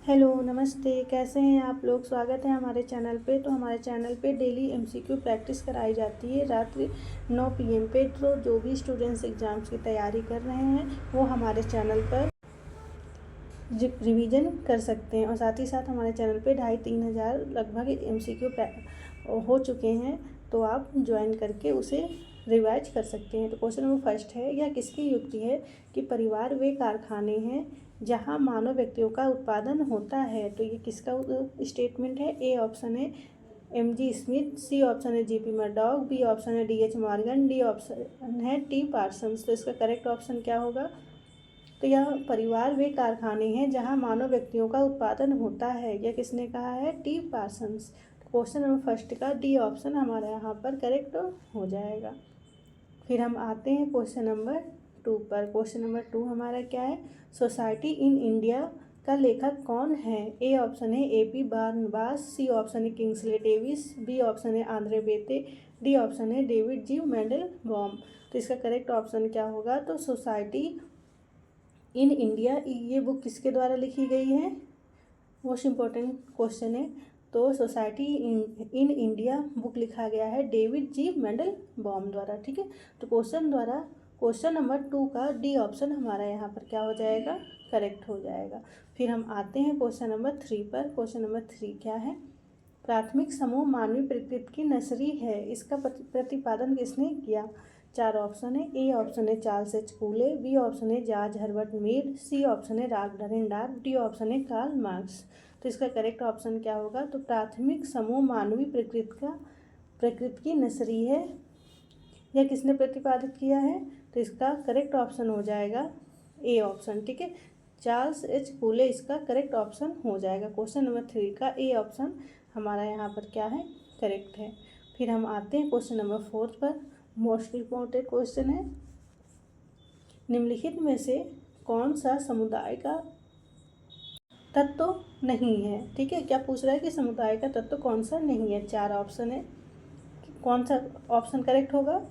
Hello नमस्ते, कैसे हैं आप लोग। स्वागत है हमारे चैनल पे। तो हमारे चैनल पे डेली एमसीक्यू प्रैक्टिस कराई जाती है रात्रि 9 PM पे। तो जो भी स्टूडेंट्स एग्ज़ाम्स की तैयारी कर रहे हैं वो हमारे चैनल पर रिवीजन कर सकते हैं। और साथ ही साथ हमारे चैनल पे 2,500-3 हज़ार लगभग एमसीक्यू हो चुके हैं, तो आप ज्वाइन करके उसे रिवाइज कर सकते हैं। तो क्वेश्चन नंबर फर्स्ट है, यह किसकी युक्ति है कि परिवार वे कारखाने हैं जहां मानव व्यक्तियों का उत्पादन होता है। तो ये किसका स्टेटमेंट है। ए ऑप्शन है MG स्मिथ, सी ऑप्शन है JP मर्डॉक, बी ऑप्शन है DH मॉर्गन, डी ऑप्शन है T पार्सन्स। तो इसका करेक्ट ऑप्शन क्या होगा। तो यह परिवार वे कारखाने हैं जहां मानव व्यक्तियों का उत्पादन होता है। यह किसने कहा है। T Parsons. Question number first का डी ऑप्शन हमारा यहाँ पर करेक्ट हो जाएगा। फिर हम आते हैं क्वेश्चन नंबर 2 पर। क्वेश्चन नंबर 2 हमारा क्या है। सोसाइटी इन इंडिया का लेखक कौन है। ए ऑप्शन है AP बार्नबास, सी ऑप्शन है किंग्सले डेविस, बी ऑप्शन है आंद्रे बेते, डी ऑप्शन है डेविड जी मेंडलबॉम। तो इसका करेक्ट ऑप्शन क्या होगा। तो सोसाइटी इन इंडिया ये बुक किसके द्वारा लिखी गई है। मोस्ट इम्पॉर्टेंट क्वेश्चन है। तो सोसाइटी इन इंडिया बुक लिखा गया है डेविड जी मेंडलबॉम द्वारा। ठीक है। तो क्वेश्चन नंबर 2 का डी ऑप्शन हमारा यहाँ पर क्या हो जाएगा, करेक्ट हो जाएगा। फिर हम आते हैं क्वेश्चन नंबर 3 पर। क्वेश्चन नंबर 3 क्या है। प्राथमिक समूह मानवीय प्रकृति की नर्सरी है, इसका प्रतिपादन किसने किया। 4 ऑप्शन है। ए ऑप्शन है Charles H Cooley, B option है George Herbert Mead, C option है राग डरेंडार, डी ऑप्शन है कार्ल मार्क्स। तो इसका करेक्ट ऑप्शन क्या होगा। तो प्राथमिक समूह मानवीय प्रकृति की नर्सरी है, यह किसने प्रतिपादित किया है। तो इसका करेक्ट ऑप्शन हो जाएगा ए ऑप्शन। ठीक है, चार्ल्स एच कूले इसका करेक्ट ऑप्शन हो जाएगा। क्वेश्चन नंबर 3 का ए ऑप्शन हमारा यहाँ पर क्या है, करेक्ट है। फिर हम आते हैं क्वेश्चन नंबर 4 पर। मोस्ट इम्पोर्टेंट क्वेश्चन है, निम्नलिखित में से कौन सा समुदाय का तत्व नहीं है। ठीक है, क्या पूछ रहा है कि समुदाय का तत्व कौन सा नहीं है। 4 ऑप्शन है, कौन सा ऑप्शन करेक्ट होगा।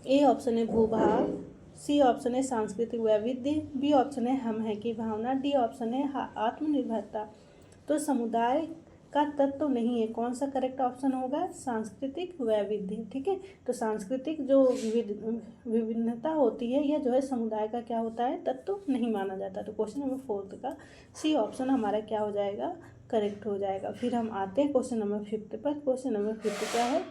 ए ऑप्शन है भूभाग, सी ऑप्शन है सांस्कृतिक वैविध्य, बी ऑप्शन है हम हैं की भावना, डी ऑप्शन है आत्मनिर्भरता। तो समुदाय का तत्व नहीं है, कौन सा करेक्ट ऑप्शन होगा, सांस्कृतिक वैविध्य। ठीक है, तो सांस्कृतिक जो विभिन्नता होती है यह जो है समुदाय का क्या होता है, तत्व नहीं माना जाता। तो क्वेश्चन नंबर 4 का सी ऑप्शन हमारा क्या हो जाएगा, करेक्ट हो जाएगा। फिर हम आते हैं क्वेश्चन नंबर 5 पर। क्वेश्चन नंबर 5 क्या है,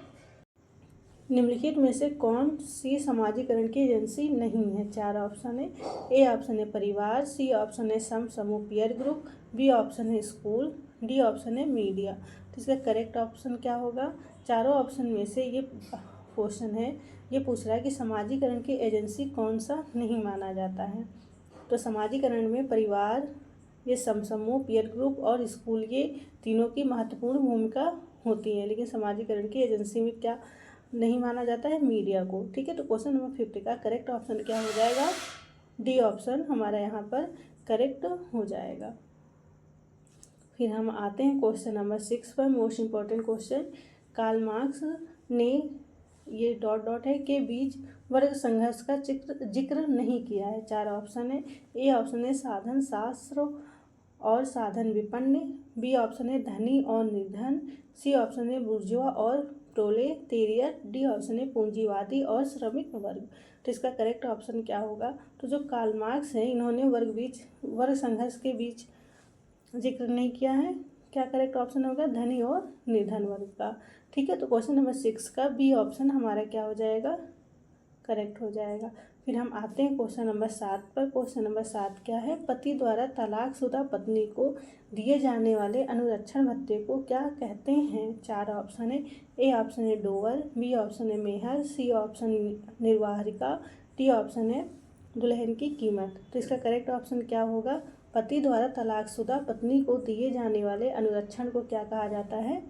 निम्नलिखित में से कौन सी समाजीकरण की एजेंसी नहीं है। 4 ऑप्शन है। ए ऑप्शन है परिवार, सी ऑप्शन है समूह पीयर ग्रुप, बी ऑप्शन है स्कूल, डी ऑप्शन है मीडिया। तो इसका करेक्ट ऑप्शन क्या होगा। चारों ऑप्शन में से ये क्वेश्चन है, ये पूछ रहा है कि समाजीकरण की एजेंसी कौन सा नहीं माना जाता है। तो समाजीकरण में परिवार, ये समूह पीयर ग्रुप और स्कूल, ये तीनों की महत्वपूर्ण भूमिका होती है, लेकिन समाजीकरण की एजेंसी में क्या नहीं माना जाता है, मीडिया को। ठीक है, तो क्वेश्चन नंबर 50 का करेक्ट ऑप्शन क्या हो जाएगा, डी ऑप्शन हमारा यहाँ पर करेक्ट हो जाएगा। फिर हम आते हैं क्वेश्चन नंबर 6 पर। Most important question, Karl Marx ने ये डॉट है के बीच वर्ग संघर्ष का जिक्र नहीं किया है। 4 ऑप्शन है। ए ऑप्शन है साधन शास्त्र और साधन विपन्न, बी ऑप्शन है धनी और निर्धन, सी ऑप्शन है बुर्जुआ और प्रोलेटेरियट, डी ऑप्शन है पूंजीवादी और श्रमिक वर्ग। तो इसका करेक्ट ऑप्शन क्या होगा। तो जो कार्ल मार्क्स है इन्होंने वर्ग संघर्ष के बीच जिक्र नहीं किया है। क्या करेक्ट ऑप्शन होगा, धनी और निर्धन वर्ग का। ठीक है, तो क्वेश्चन नंबर 6 का बी ऑप्शन हमारा क्या हो जाएगा, करेक्ट हो जाएगा। फिर हम आते हैं क्वेश्चन नंबर 7 पर। क्वेश्चन नंबर 7 क्या है, पति द्वारा तलाकशुदा पत्नी को दिए जाने वाले अनुरक्षण भत्ते को क्या कहते हैं। 4 ऑप्शन है। ए ऑप्शन है डोवर, बी ऑप्शन है मेहर, सी ऑप्शन निर्वाहरिका, डी ऑप्शन है दुल्हन की कीमत। तो इसका करेक्ट ऑप्शन क्या होगा, पति द्वारा तलाकशुदा पत्नी को दिए जाने वाले अनुरक्षण को क्या कहा जाता है,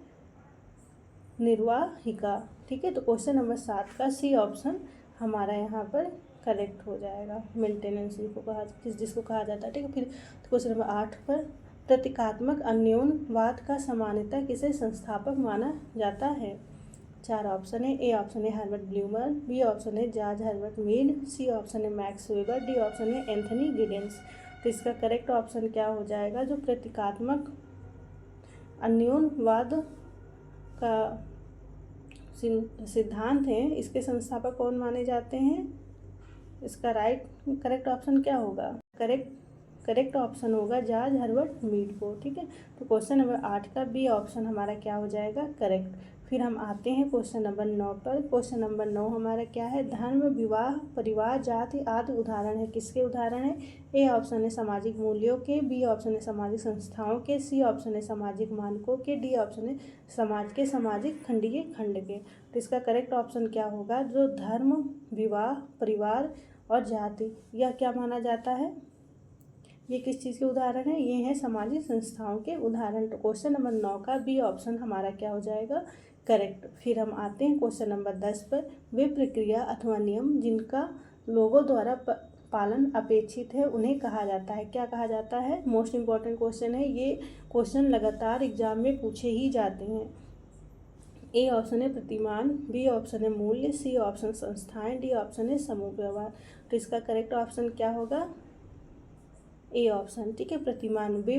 निर्वाहिका। ठीक है, तो क्वेश्चन नंबर 7 का सी ऑप्शन हमारा यहाँ पर करेक्ट हो जाएगा, मेंटेनेंस जिसको कहा जाता है। ठीक है, फिर क्वेश्चन नंबर 8 पर, प्रतीकात्मक अन्योन्यवाद का सामान्यतः किसे संस्थापक माना जाता है। 4 ऑप्शन है। ए ऑप्शन है हर्बर्ट ब्लूमर, बी ऑप्शन है George Herbert Mead, C option है मैक्स वेबर, डी ऑप्शन है एंथनी गिडेंस। तो तो इसका करेक्ट ऑप्शन क्या हो जाएगा, जो प्रतीकात्मक अन्योन्यवाद का सिद्धांत है, इसके संस्थापक कौन माने जाते हैं। इसका करेक्ट ऑप्शन क्या होगा, करेक्ट ऑप्शन होगा जॉर्ज हर्बर्ट मीड को। ठीक है, तो क्वेश्चन नंबर 8 का बी ऑप्शन हमारा क्या हो जाएगा, करेक्ट। फिर हम आते हैं क्वेश्चन नंबर 9 पर। क्वेश्चन नंबर 9 हमारा क्या है, धर्म, विवाह, परिवार, जाति आदि उदाहरण है। किसके उदाहरण है। ए ऑप्शन है सामाजिक मूल्यों के, बी ऑप्शन है सामाजिक संस्थाओं के, सी ऑप्शन है सामाजिक मानकों के, डी ऑप्शन है समाज के सामाजिक खंडीय खंड के। तो इसका करेक्ट ऑप्शन क्या होगा, जो धर्म, विवाह, परिवार और जाति, यह क्या माना जाता है, ये किस चीज़ के उदाहरण है, ये हैं सामाजिक संस्थाओं के उदाहरण। तो क्वेश्चन नंबर 9 का बी ऑप्शन हमारा क्या हो जाएगा, करेक्ट। फिर हम आते हैं क्वेश्चन नंबर 10 पर। वे प्रक्रिया अथवा नियम जिनका लोगों द्वारा पालन अपेक्षित है उन्हें कहा जाता है। क्या कहा जाता है, मोस्ट इंपॉर्टेंट क्वेश्चन है ये। क्वेश्चन लगातार एग्जाम में पूछे ही जाते हैं। ए ऑप्शन है प्रतिमान, बी ऑप्शन है मूल्य, सी ऑप्शन संस्थाएं, डी ऑप्शन है समूह व्यवहार। तो इसका करेक्ट ऑप्शन क्या होगा, ए ऑप्शन। ठीक है, प्रतिमान वे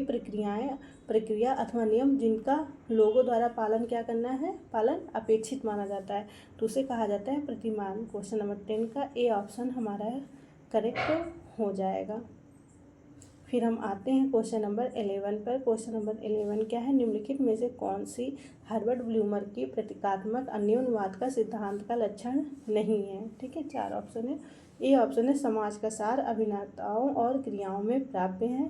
प्रक्रिया अथवा नियम जिनका लोगों द्वारा पालन क्या करना है, पालन अपेक्षित माना जाता है, तो उसे कहा जाता है प्रतिमान। क्वेश्चन नंबर 10 का ए ऑप्शन हमारा करेक्ट हो जाएगा। फिर हम आते हैं क्वेश्चन नंबर 11 पर। क्वेश्चन नंबर 11 क्या है, निम्नलिखित में से कौन सी हर्बर्ट ब्लूमर की प्रतीकात्मक अन्योन्यवाद का सिद्धांत का लक्षण नहीं है। ठीक है, 4 ऑप्शन है। ए ऑप्शन है समाज का सार अभिनेताओं और क्रियाओं में प्राप्य है,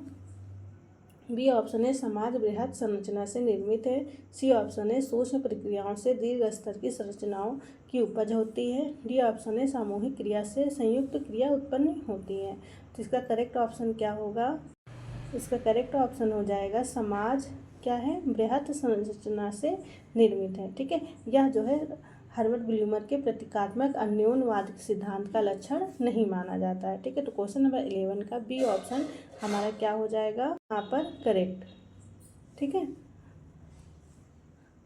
बी ऑप्शन है समाज बृहद संरचना से निर्मित है, सी ऑप्शन है सूक्ष्म प्रक्रियाओं से दीर्घ स्तर की संरचनाओं की उपज होती है, डी ऑप्शन है सामूहिक क्रिया से संयुक्त क्रिया उत्पन्न होती है। तो इसका करेक्ट ऑप्शन क्या होगा, इसका करेक्ट ऑप्शन हो जाएगा समाज क्या है, बृहद संरचना से निर्मित है। ठीक है, यह जो है हर्बर्ट ब्लूमर के प्रतीकात्मक अन्योन्यवाद सिद्धांत का लक्षण नहीं माना जाता है। ठीक है, तो क्वेश्चन नंबर 11 का बी ऑप्शन हमारा क्या हो जाएगा यहाँ पर, करेक्ट। ठीक है,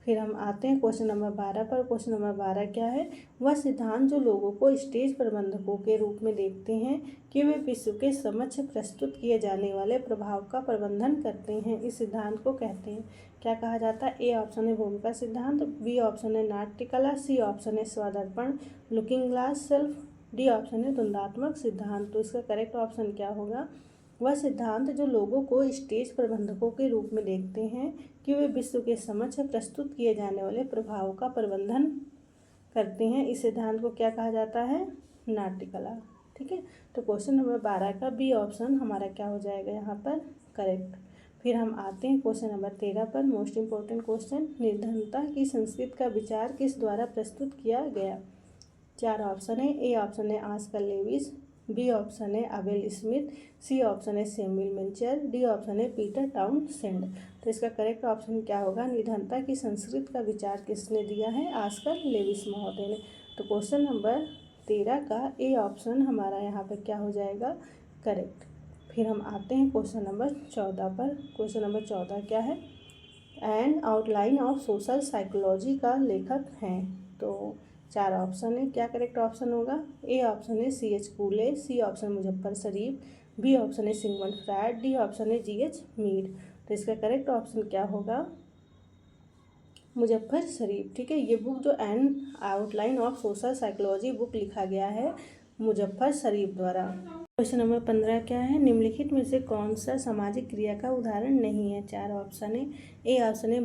फिर हम आते हैं क्वेश्चन नंबर 12 पर। क्वेश्चन नंबर 12 क्या है, वह सिद्धांत जो लोगों को स्टेज प्रबंधकों के रूप में देखते हैं कि वे विश्व के समक्ष प्रस्तुत किए जाने वाले प्रभाव का प्रबंधन करते हैं, इस सिद्धांत को कहते हैं। क्या कहा जाता है, ए ऑप्शन है भूमिका सिद्धांत, बी ऑप्शन है नाट्य कला, सी ऑप्शन है स्वदर्पण looking glass self, D option है द्वंद्वात्मक सिद्धांत। तो इसका करेक्ट ऑप्शन क्या होगा, वह सिद्धांत जो लोगों को स्टेज प्रबंधकों के रूप में देखते हैं कि वे विश्व के समक्ष प्रस्तुत किए जाने वाले प्रभाव का प्रबंधन करते हैं, इस सिद्धांत को क्या कहा जाता है, नाट्य कला। ठीक है, तो क्वेश्चन नंबर 12 का बी ऑप्शन हमारा क्या हो जाएगा यहाँ पर, करेक्ट। फिर हम आते हैं क्वेश्चन नंबर 13 पर। मोस्ट इंपॉर्टेंट क्वेश्चन, निर्धनता की संस्कृति का विचार किस द्वारा प्रस्तुत किया गया। 4 ऑप्शन है। ए ऑप्शन है आस्कर लेविस, बी ऑप्शन है अबेल स्मिथ, सी ऑप्शन है सैमुअल मिंचर, डी ऑप्शन है पीटर टाउनसेंड। तो इसका करेक्ट ऑप्शन क्या होगा, निर्धनता की संस्कृति का विचार किसने दिया है, आस्कर लेविस महोदय ने। तो क्वेश्चन नंबर 13 का ए ऑप्शन हमारा यहाँ पर क्या हो जाएगा, करेक्ट। फिर हम आते हैं क्वेश्चन नंबर 14 पर। क्वेश्चन नंबर 14 क्या है, N outline of social psychology का लेखक हैं। तो 4 ऑप्शन है, क्या करेक्ट ऑप्शन होगा, ए ऑप्शन है C.H. फूले, सी ऑप्शन मुजफ्फर शरीफ, बी ऑप्शन है सिगमंड फ्रायड, डी ऑप्शन है G.H. मीड। तो इसका करेक्ट ऑप्शन क्या होगा, मुजफ्फर शरीफ। ठीक है, ये बुक जो N outline of social psychology book लिखा गया है मुजफ्फर शरीफ द्वारा। क्वेश्चन नंबर 15 क्या है, निम्नलिखित में से कौन सा सामाजिक क्रिया का उदाहरण नहीं है। 4 ऑप्शन है। ए ऑप्शन है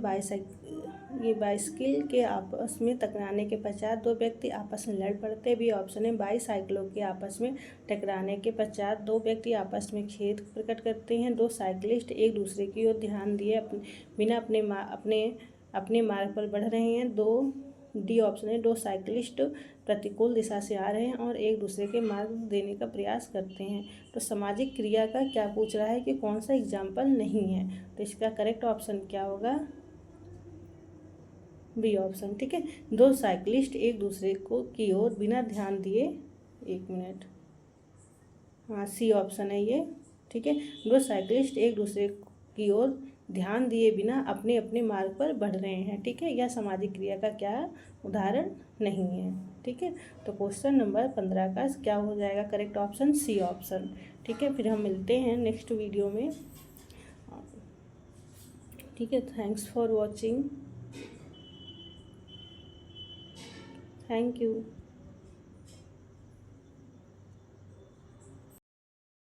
बाइसिकल के आपस में टकराने के पश्चात 2 व्यक्ति आपस में लड़ पड़ते, बी ऑप्शन है बाईसाइकिलों के आपस में टकराने के पश्चात 2 व्यक्ति आपस में खेद प्रकट करते हैं, 2 साइकिलिस्ट एक दूसरे की ओर ध्यान दिए बिना अपने मार्ग पर बढ़ रहे हैं, डी ऑप्शन है 2 साइकिलिस्ट प्रतिकूल दिशा से आ रहे हैं और एक दूसरे के मार्ग देने का प्रयास करते हैं। तो सामाजिक क्रिया का क्या पूछ रहा है कि कौन सा एग्जाम्पल नहीं है, तो इसका करेक्ट ऑप्शन क्या होगा, बी ऑप्शन। ठीक है, 2 साइकिलिस्ट एक दूसरे की ओर बिना ध्यान दिए, 1 मिनट, हाँ सी ऑप्शन है ये। ठीक है, 2 साइकिलिस्ट एक दूसरे की ओर ध्यान दिए बिना अपने मार्ग पर बढ़ रहे हैं। ठीक है, यह सामाजिक क्रिया का क्या उदाहरण नहीं है। ठीक है। तो क्वेश्चन नंबर 15 का क्या हो जाएगा करेक्ट ऑप्शन? C option. ठीक है, फिर हम मिलते हैं नेक्स्ट वीडियो में। ठीक है, thanks for watching, thank you.